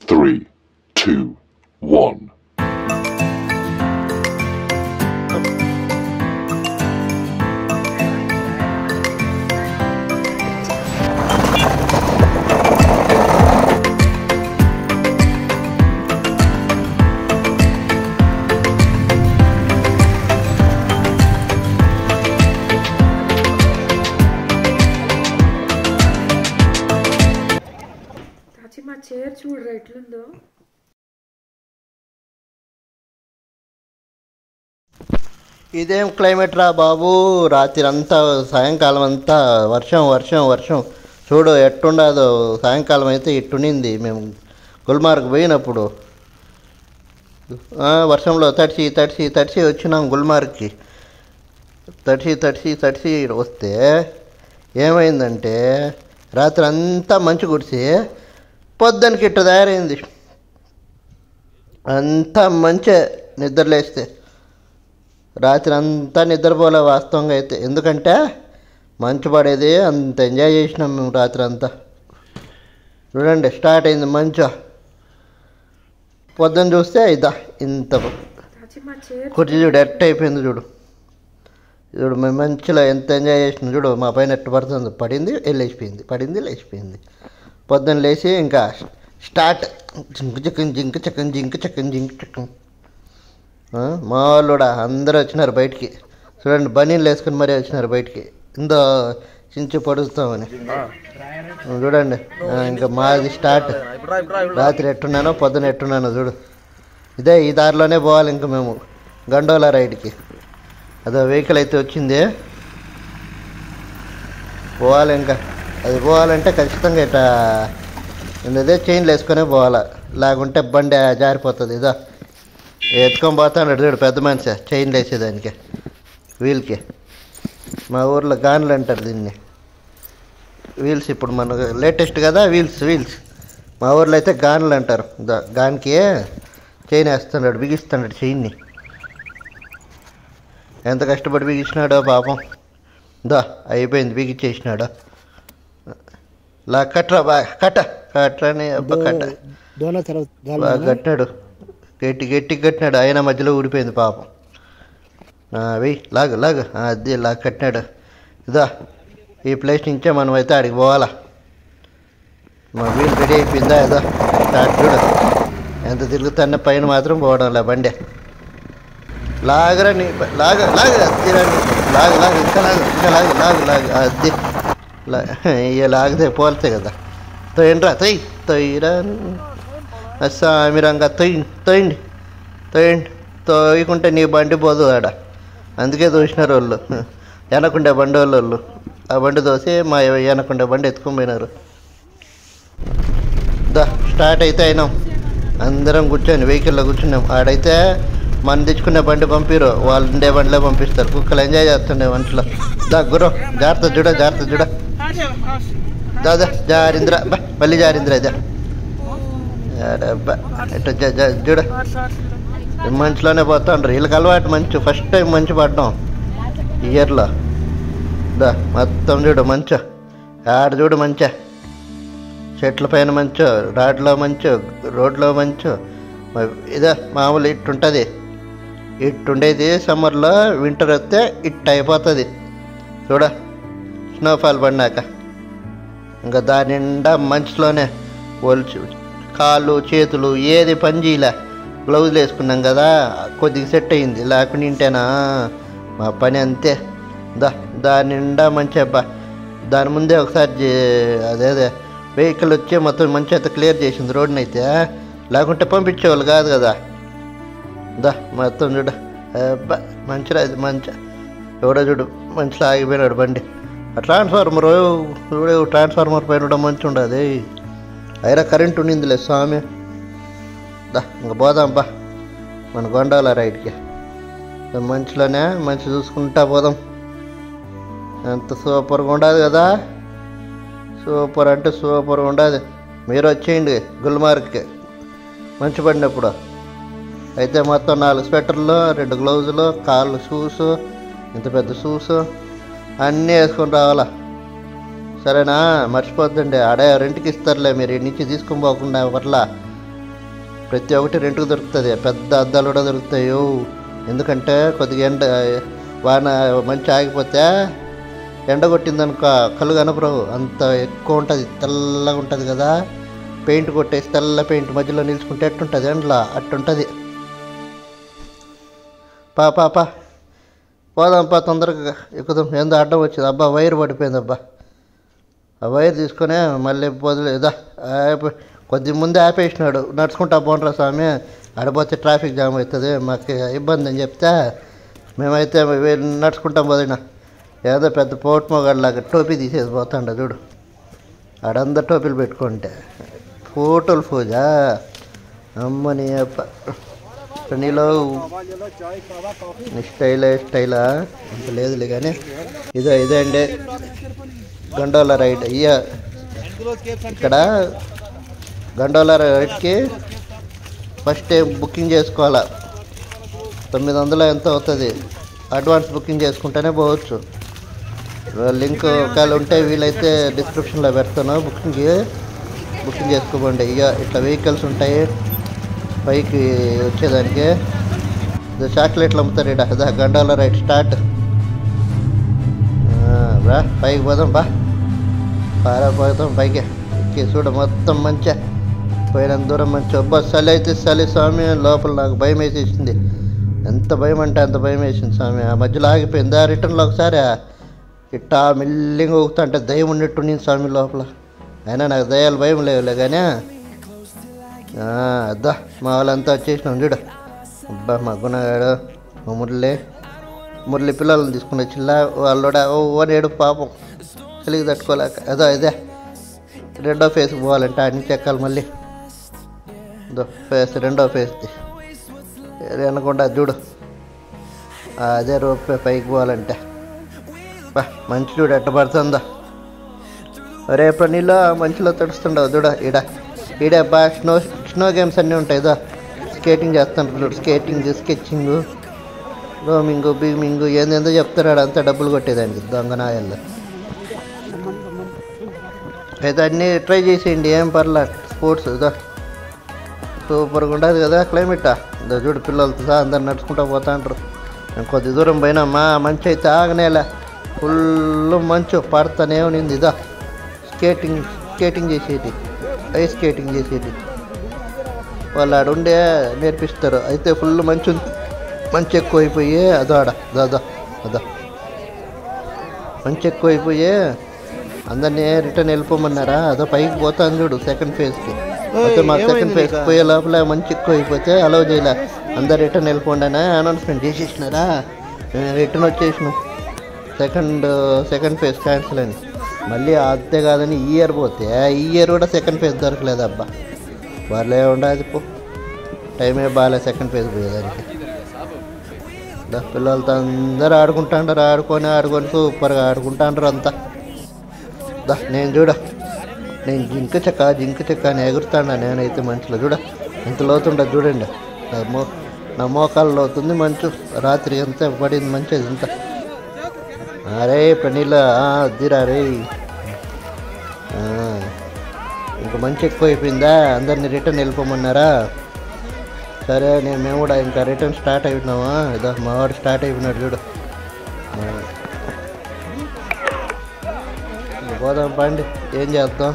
3, 2, 1. మా చైర్ చూడరా ఎట్లుందో. ఇదేం క్లైమేట్ రా బాబు, రాత్రి అంతా సాయంకాలం అంతా వర్షం వర్షం వర్షం. చూడు ఎట్టుండదో, సాయంకాలం అయితే ఇట్టుండింది. మేము గుల్మార్గ్ పోయినప్పుడు వర్షంలో తడిసి తడిసి తడిసి వచ్చినాం గుల్మార్గ్కి. తడిసి తడిసి తడిసి వస్తే ఏమైందంటే రాత్రి అంతా మంచు కుడిసి పొద్దునకి ఇట్ట తయారైంది. అంతా మంచి నిద్రలేస్తే రాత్రి అంతా నిద్రపోలే వాస్తవంగా అయితే. ఎందుకంటే మంచు పడేది, అంత ఎంజాయ్ చేసినాం మేము రాత్రి అంతా. చూడండి స్టార్ట్ అయింది మంచు, పొద్దున్న చూస్తే ఇదా ఇంత కుర్చీ చూడు ఎట్ట అయిపోయింది. చూడు చూడు మేము మంచిలో ఎంత ఎంజాయ్ చేసినాం. చూడు మా పైన ఎట్టు పడుతుంది, పడింది లేచిపోయింది, పడింది లేచిపోయింది. పొద్దున్న లేచి ఇంకా స్టార్ట్ జింక చక్కన్ జింక చక్కన్ జింక చక్కన్ జింక చక్కన్. మా వాళ్ళు కూడా అందరూ వచ్చినారు బయటికి. చూడండి బనీళ్ళు వేసుకుని మరీ వచ్చినారు బయటికి, ఇందో చించి పడుస్తామని. చూడండి ఇంకా మాది స్టార్ట్. రాత్రి ఎట్టున్నానో పొద్దున ఎట్టున్నానో చూడు. ఇదే ఈ దారిలోనే పోవాలి ఇంకా మేము గండోలా రైడ్కి. అదో వెహికల్ అయితే వచ్చింది, పోవాలి ఇంకా. అది పోవాలంటే ఖచ్చితంగా ఇట్లా ఇదే చైన్లు వేసుకొనే పోవాలా, లేకుంటే బండి జారిపోతుంది. ఇదో ఎత్తుకొని పోతాడు చూడు పెద్ద మనిషి చైన్లు వేసేదానికి వీల్కి. మా ఊర్లో గాన్లు అంటారు దీన్ని, వీల్స్. ఇప్పుడు మనకు లేటెస్ట్ కదా వీల్స్. వీల్స్ మా ఊర్లో అయితే గాన్లు అంటారు. గాన్కి చైన్ వేస్తున్నాడు, బిగిస్తున్నాడు చైన్ని. ఎంత కష్టపడి బిగించినాడో పాపం. అయిపోయింది, బిగించేసినాడు. లా కట్రా బాగా కట్టని అబ్బా కట్ట బాగా కట్టినాడు, గట్టి గట్టి కట్టినాడు. ఆయన మధ్యలో ఊడిపోయింది పాపం. వెయ్యి లాగు లాగు అది లాగా కట్టినాడు. ఈ ప్లేస్ నుంచే మనం అయితే ఆడికి పోవాలా. మా వీలు రెడీ అయిపోయిందా? స్టార్ట్ చూడు ఎంత తిరుగుతున్న, పైన మాత్రం పోవడంలే బండి. లాగరా నీ లాగ లాగ తీరాని లాగు లాగు ఇంకా లాగు ఇంకా లాగు లాగు లాగు అది ఇక లాగితే పోలితే కదా. తొయ్యండి రా తొయ్యి తొయ్యిరా సామిరంగా తొయ్యండి తొయ్యండి తొయ్యండి. తొయ్యకుంటే నీ బండి పోదు ఆడ. అందుకే దోసినారు వాళ్ళు, వెనకుండే బండి వాళ్ళు. ఆ బండి దోసి మా వెనకుండే బండి ఎత్తుకొని పోయినారు. స్టార్ట్ అయితే అయినాం అందరం కూర్చొని వెహికల్లో కూర్చున్నాం. ఆడైతే మనం తెచ్చుకునే బండి పంపిరు, వాళ్ళు ఉండే బండిలో పంపిస్తారు. కుక్కలు ఎంజాయ్ చేస్తుండే వంటలో. గుర్రం జాగ్రత్త చూడ జాగ్రత్త చూడ. దాదా జారింద్ర బా మళ్ళీ జారింద్ర ఇదా ఎట్ట చూడ. మంచులోనే పోతాండ్రు వీళ్ళకి అలవాటు. మంచు ఫస్ట్ టైం మంచు పడ్డాం ఇయర్లో. మొత్తం చూడు మంచు, ఆడ చూడు మంచు, చెట్ల పైన మంచు, రాడ్లో మంచు, రోడ్లో మంచు. ఇదే మామూలు ఇట్టుంటుంది. ఇట్టుండేది సమ్మర్లో, వింటర్ వస్తే ఇట్ట అయిపోతుంది చూడ. స్నోఫాల్ పడినాక ఇంకా దాని నిండా మంచులోనే ఒలిచి కాళ్ళు చేతులు ఏది పని చేయలే. గ్లౌజులు వేసుకున్నాం కదా, కొద్దిగా సెట్ అయింది. లేకుండా ఇంటేనా మా పని అంతే. దాని నిండా మంచి అబ్బా. దాని ముందే ఒకసారి అదే వెహికల్ వచ్చి మొత్తం మంచి అయితే క్లియర్ చేసింది రోడ్ని అయితే, లేకుంటే పంపించేవాళ్ళు కాదు కదా. మొత్తం చూడ అబ్బా మంచిరా ఇది మంచి. ఎవడో చూడు మంచిలో ఆగిపోయినాడు బండి. ఆ ట్రాన్స్ఫార్మర్ చూడు, ట్రాన్స్ఫార్మర్ పైన కూడా మంచి ఉండదు. అయినా కరెంట్ ఉండిందిలే స్వామి. ఇంకా పోదాం బా మన గొండాల రైడ్కి. మంచిలోనే మంచి చూసుకుంటా పోదాం. ఎంత సూపర్గా ఉండదు కదా, సూపర్ అంటే సూపర్గా ఉండదు. మీరు వచ్చేయండి గుల్మార్గ్కి మంచు పడినప్పుడు. అయితే మొత్తం 4 స్వెటర్లు, 2 గ్లౌజులు, కాళ్ళు షూస్, ఇంత పెద్ద షూస్ అన్నీ వేసుకొని రావాలా. సరేనా? మర్చిపోద్దండి, ఆడే రెంట్కి ఇస్తారులే, మీరు ఇంటి నుంచి తీసుకొని పోకుండా పట్ల ప్రతి ఒక్కటి రెంట్కి దొరుకుతుంది. పెద్ద అద్దాలు కూడా దొరుకుతాయి. ఎందుకంటే కొద్దిగా వాన మంచి ఆగిపోతే ఎండ కొట్టిందనుకో కళ్ళు కనపరవు, అంత ఎక్కువ ఉంటుంది, తెల్లగా ఉంటుంది కదా. పెయింట్ కొట్టేసి తెల్ల పెయింట్ మధ్యలో నిలుచుకుంటే ఎట్టుంటుంది ఎండలో అట్టుంటుంది. పా పోదాంపా, తొందరగా ఎక్కుదాం. ఏందో అడ్డం వచ్చింది అబ్బా, వైర్ పడిపోయింది అబ్బా. ఆ వైర్ తీసుకొని మళ్ళీ వదిలేదా, కొద్ది ముందే ఆపేసినాడు. నడుచుకుంటా పోండ్రా స్వామి, ఆడిపోతే ట్రాఫిక్ జామ్ అవుతుంది, మాకు ఇబ్బంది అని చెప్తే మేమైతే నడుచుకుంటాం పోదినా. ఏదో పెద్ద పోట్ మొగాడిలాగా టోపీ తీసేసి పోతాండ చూడు. ఆడందరు టోపీలు పెట్టుకుంటే ఫోటోలు పూజా అమ్మని అప్ప. నీలో స్టైలా ఇంత లేదులే కానీ ఇదే అండి గండోలా రైడ్. ఇక్కడ గండోలా రైడ్కి ఫస్ట్ టైం బుకింగ్ చేసుకోవాలా. 900 ఎంత అవుతుంది. అడ్వాన్స్ బుకింగ్ చేసుకుంటేనే పోవచ్చు. లింక్ ఒకవేళ ఉంటే వీలైతే డిస్క్రిప్షన్లో పెడతాను. బుకింగ్ చేసుకోండి. ఇట్లా వెహికల్స్ ఉంటాయి పైకి వచ్చేదానికి. చాక్లెట్లు అమ్ముతారు ఇక్కడ. అదా గండోలా రైడ్ స్టార్ట్. రా పైకి పోదాం, పోతాం పైకి. ఎక్కి చూడ మొత్తం మంచిగా పోయినంత దూరం మంచి. అబ్బా చలి అయితే చలి స్వామి, లోపల నాకు భయం వేసేసింది. ఎంత భయం అంటే అంత భయం వేసింది స్వామి. ఆ మధ్యలో ఆగిపోయిందా రిటర్న్లో ఒకసారి ఇట్టా మెల్లింగా ఊగుతా అంటే దయ్యం ఉన్నట్టుండింది స్వామి లోపల. అయినా నాకు దయ్యాలు భయం లేవులే కానీ. అద్దా మా వాళ్ళంతా వచ్చేసినాం చూడు. అబ్బా మా గుణగాడు, మా మురళి పిల్లలను తీసుకుని వచ్చిలా. వాళ్ళు ఓనేడు పాపం చలికి తట్టుకోలేక. ఇదే రెండో ఫేస్కి పోవాలంటే అన్ని చెక్కాలి మళ్ళీ. ఫేస్ రెండో ఫేస్ది అనకుండా చూడు. అదే రోప్ పైకి పోవాలంటే మంచి చూడు ఎట్ట పడుతుందో. రేపు నీళ్ళు మంచిలో తడుస్తుండవు చూడ. ఈడే బాగా స్నో గేమ్స్ అన్నీ ఉంటాయి. స్కేటింగ్ చేస్తుంటారు చూడు. స్కేటింగ్, స్కెచ్చింగ్, రోమింగ్, బీమింగ్ ఏందేందో చెప్తారు. అంతా డబ్బులు కొట్టేదానికి దొంగనాయాల్లో. అయితే అన్నీ ట్రై చేసేయండి, ఏం పర్లే. స్పోర్ట్స్ సూపర్గా ఉంటుంది కదా క్లైమేట్. చూడు పిల్లలతో అందరు నడుచుకుంటూ పోతా అంటారు. నేను కొద్ది దూరం పోయినామా మంచి అయితే ఆగనేలా. ఫుల్ మంచు పడతానే ఉన్నింది. స్కేటింగ్ చేసేది, ఐస్ స్కేటింగ్ చేసేది వాళ్ళు ఆడుండే నేర్పిస్తారు. అయితే ఫుల్ మంచి ఎక్కువైపోయి అదా మంచి ఎక్కువైపోయి అందరినీ రిటర్న్ వెళ్ళిపోమన్నారా. పైకి పోతాను చూడు సెకండ్ ఫేజ్కి. అయితే మా సెకండ్ ఫేజ్కి పోయే లోపల మంచి ఎక్కువ అయిపోతే అలౌ చేయలే. అందరు రిటర్న్ వెళ్ళిపోండి అని అనౌన్స్మెంట్ చేసేసినారా. రిటర్న్ వచ్చేసినాం. సెకండ్ ఫేజ్ క్యాన్సిల్ అని. మళ్ళీ అంతే కాదని ఈ ఇయర్ పోతే ఈ ఇయర్ కూడా సెకండ్ ఫేజ్ దొరకలేదు. అబ్బా వాళ్ళే ఉండదు పో, టైమే బాగాలే సెకండ్ ఫేజ్ పోయేదానికి. పిల్లలతో అందరూ ఆడుకొని సూపర్గా ఆడుకుంటాండ్రు అంతా. నేను జింక చెక్క అని ఎగురుతాడా. నేనైతే మంచులో ఇంత లోతుండదు చూడండి. నా మోకాలు లోతుంది మంచు. రాత్రి అంతా పడింది మంచిది ఇంత. అరే పనీలా దిరా రే. ఇంకా మంచి ఎక్కువ అయిపోయిందా, అందరినీ రిటర్న్ వెళ్ళిపోమన్నారా. సరే మేము కూడా ఇంకా రిటర్న్ స్టార్ట్ అయిపోయినామా. మా వాడు స్టార్ట్ అయిపోయినాడు చూడు. పోదాం పండి, ఏం చేద్దాం.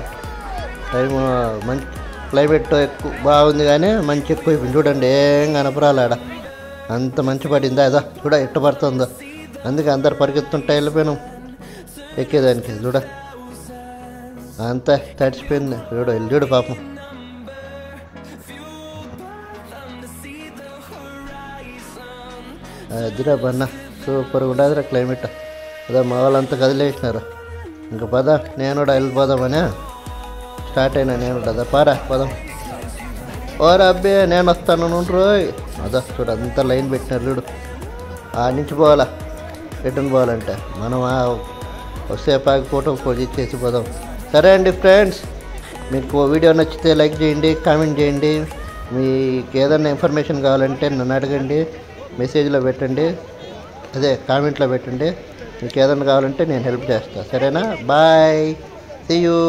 టైం మంచి క్లైమేట్ ఎక్కువ బాగుంది కానీ మంచి ఎక్కువ అయిపోయింది చూడండి. ఏం కనపరాలాడ అంత మంచి పడిందా. చూడ ఎట్ట పడుతుందో. అందుకే అందరు పరిగెత్తుంటా వెళ్ళిపోయినాం ఎక్కేదానికి. అంతా తడిచిపోయింది చూడు పాపం. అదిరా బన్న సూపర్గా ఉండదురా క్లైమేట్. మా వాళ్ళంతా కదిలేసినారు. ఇంక పద నేను కూడా వెళ్ళిపోదామని స్టార్ట్ అయినా. నేను కూడా పారా పోదాం. ఓరా అబ్బే నేను వస్తాను రోయ్. చూడు అంతా లైన్ పెట్టినారు చూడు. ఆ నుంచి పోవాలా రిటర్న్ పోవాలంటే. మనం వస్తేపు ఆగి ఫోటో చేసి పోదాం. సరే అండి ఫ్రెండ్స్, మీకు వీడియో నచ్చితే లైక్ చేయండి, కామెంట్ చేయండి. మీకు ఏదైనా ఇన్ఫర్మేషన్ కావాలంటే నన్ను అడగండి, మెసేజ్లో పెట్టండి, కామెంట్లో పెట్టండి. మీకు ఏదైనా కావాలంటే నేను హెల్ప్ చేస్తాను. సరేనా? Bye, see you.